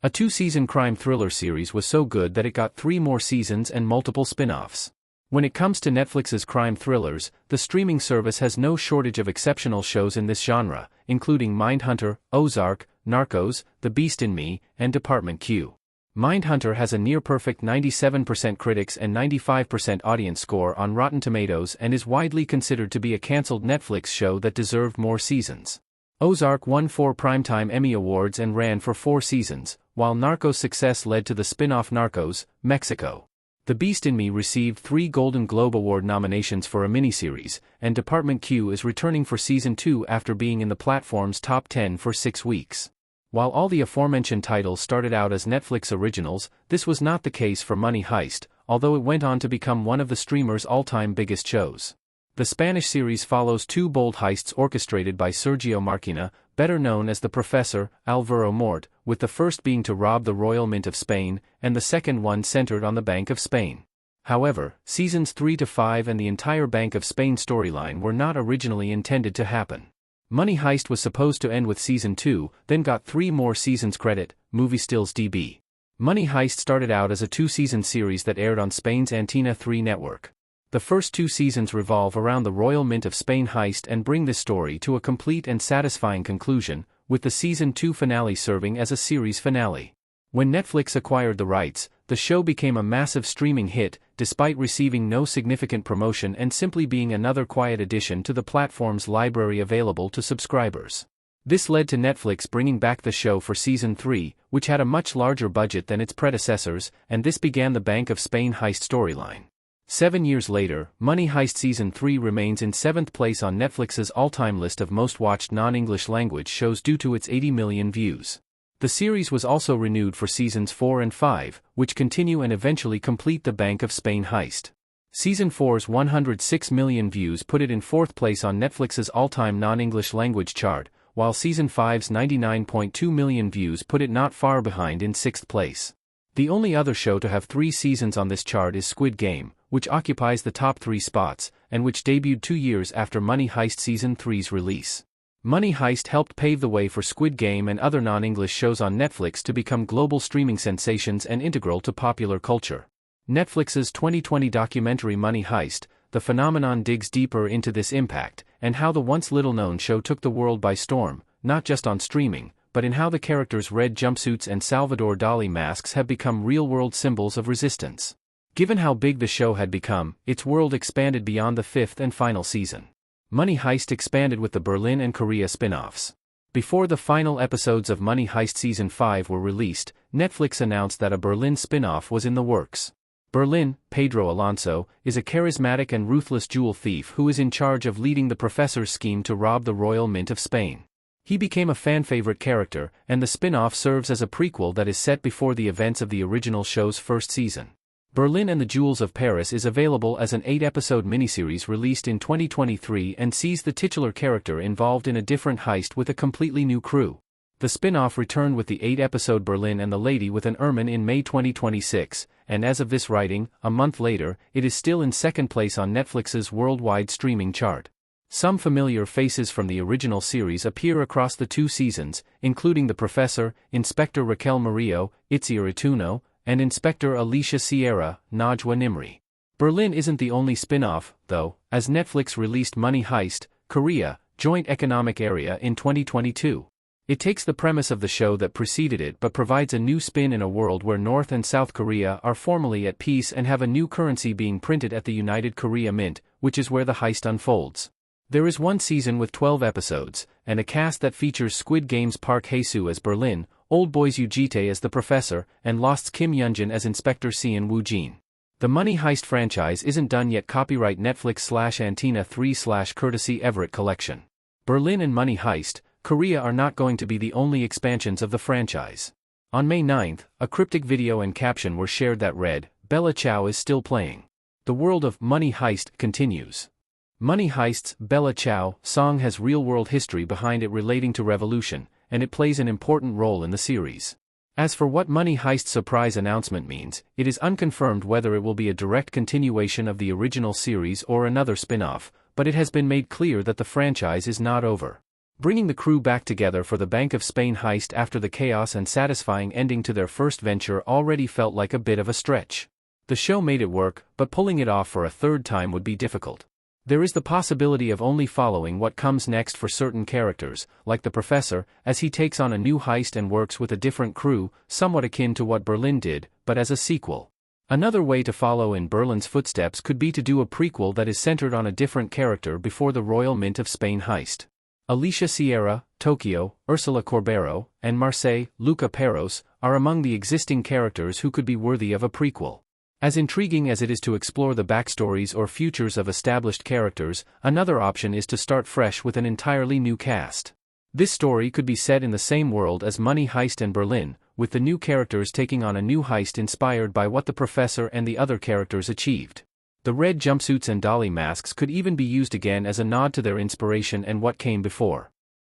A two-season crime thriller series was so good that it got 3 more seasons and multiple spin-offs. When it comes to Netflix's crime thrillers, the streaming service has no shortage of exceptional shows in this genre, including Mindhunter, Ozark, Narcos, The Beast in Me, and Department Q. Mindhunter has a near-perfect 97% critics and 95% audience score on Rotten Tomatoes and is widely considered to be a cancelled Netflix show that deserved more seasons. Ozark won 4 Primetime Emmy Awards and ran for 4 seasons, while Narcos' success led to the spin-off Narcos, Mexico. The Beast in Me received 3 Golden Globe Award nominations for a miniseries, and Department Q is returning for Season 2 after being in the platform's top 10 for 6 weeks. While all the aforementioned titles started out as Netflix originals, this was not the case for Money Heist, although it went on to become one of the streamer's all-time biggest shows. The Spanish series follows 2 bold heists orchestrated by Sergio Marquina, better known as the Professor, Alvaro Mort, with the first being to rob the Royal Mint of Spain, and the second one centered on the Bank of Spain. However, seasons 3 to 5 and the entire Bank of Spain storyline were not originally intended to happen. Money Heist was supposed to end with Season 2, then got 3 more seasons credit, Movie Stills DB. Money Heist started out as a 2-season series that aired on Spain's Antena 3 network. The first 2 seasons revolve around the Royal Mint of Spain heist and bring this story to a complete and satisfying conclusion, with the Season 2 finale serving as a series finale. When Netflix acquired the rights, the show became a massive streaming hit, despite receiving no significant promotion and simply being another quiet addition to the platform's library available to subscribers. This led to Netflix bringing back the show for Season 3, which had a much larger budget than its predecessors, and this began the Bank of Spain heist storyline. 7 years later, Money Heist Season 3 remains in 7th place on Netflix's all-time list of most-watched non-English language shows due to its 80 million views. The series was also renewed for Seasons 4 and 5, which continue and eventually complete the Bank of Spain heist. Season 4's 106 million views put it in 4th place on Netflix's all-time non-English language chart, while Season 5's 99.2 million views put it not far behind in 6th place. The only other show to have 3 seasons on this chart is Squid Game, which occupies the top 3 spots, and which debuted 2 years after Money Heist Season 3's release. Money Heist helped pave the way for Squid Game and other non-English shows on Netflix to become global streaming sensations and integral to popular culture. Netflix's 2020 documentary Money Heist, the phenomenon digs deeper into this impact, and how the once little-known show took the world by storm, not just on streaming, but in how the characters' red jumpsuits and Salvador Dali masks have become real-world symbols of resistance. Given how big the show had become, its world expanded beyond the 5th and final season. Money Heist expanded with the Berlin and Korea spin-offs. Before the final episodes of Money Heist Season 5 were released, Netflix announced that a Berlin spin-off was in the works. Berlin, Pedro Alonso, is a charismatic and ruthless jewel thief who is in charge of leading the Professor's scheme to rob the Royal Mint of Spain. He became a fan-favorite character, and the spin-off serves as a prequel that is set before the events of the original show's first season. Berlin and the Jewels of Paris is available as an 8-episode miniseries released in 2023 and sees the titular character involved in a different heist with a completely new crew. The spin-off returned with the 8-episode Berlin and the Lady with an Ermine in May 2026, and as of this writing, a month later, it is still in 2nd place on Netflix's worldwide streaming chart. Some familiar faces from the original series appear across the 2 seasons, including the Professor, Inspector Raquel Murillo, Itziar Ituno, and Inspector Alicia Sierra, Najwa Nimri. Berlin isn't the only spin-off, though, as Netflix released Money Heist, Korea, Joint Economic Area in 2022. It takes the premise of the show that preceded it but provides a new spin in a world where North and South Korea are formally at peace and have a new currency being printed at the United Korea Mint, which is where the heist unfolds. There is 1 season with 12 episodes, and a cast that features Squid Game's Park Hae-soo as Berlin, Old Boy's Yoo Ji-tae as the Professor, and Lost's Kim Young-jin as Inspector Seon Woo-jin. The Money Heist franchise isn't done yet. Copyright Netflix/Antena 3/Courtesy Everett Collection. Berlin and Money Heist, Korea are not going to be the only expansions of the franchise. On May 9th, a cryptic video and caption were shared that read, "Bella Ciao is still playing. The world of Money Heist continues." Money Heist's Bella Ciao song has real-world history behind it relating to revolution, and it plays an important role in the series. As for what Money Heist's surprise announcement means, it is unconfirmed whether it will be a direct continuation of the original series or another spin-off, but it has been made clear that the franchise is not over. Bringing the crew back together for the Bank of Spain heist after the chaos and satisfying ending to their first venture already felt like a bit of a stretch. The show made it work, but pulling it off for a third time would be difficult. There is the possibility of only following what comes next for certain characters, like the Professor, as he takes on a new heist and works with a different crew, somewhat akin to what Berlin did, but as a sequel. Another way to follow in Berlin's footsteps could be to do a prequel that is centered on a different character before the Royal Mint of Spain heist. Alicia Sierra, Tokyo, Ursula Corbero, and Marseille, Luca Peros, are among the existing characters who could be worthy of a prequel. As intriguing as it is to explore the backstories or futures of established characters, another option is to start fresh with an entirely new cast. This story could be set in the same world as Money Heist and Berlin, with the new characters taking on a new heist inspired by what the Professor and the other characters achieved. The red jumpsuits and dolly masks could even be used again as a nod to their inspiration and what came before.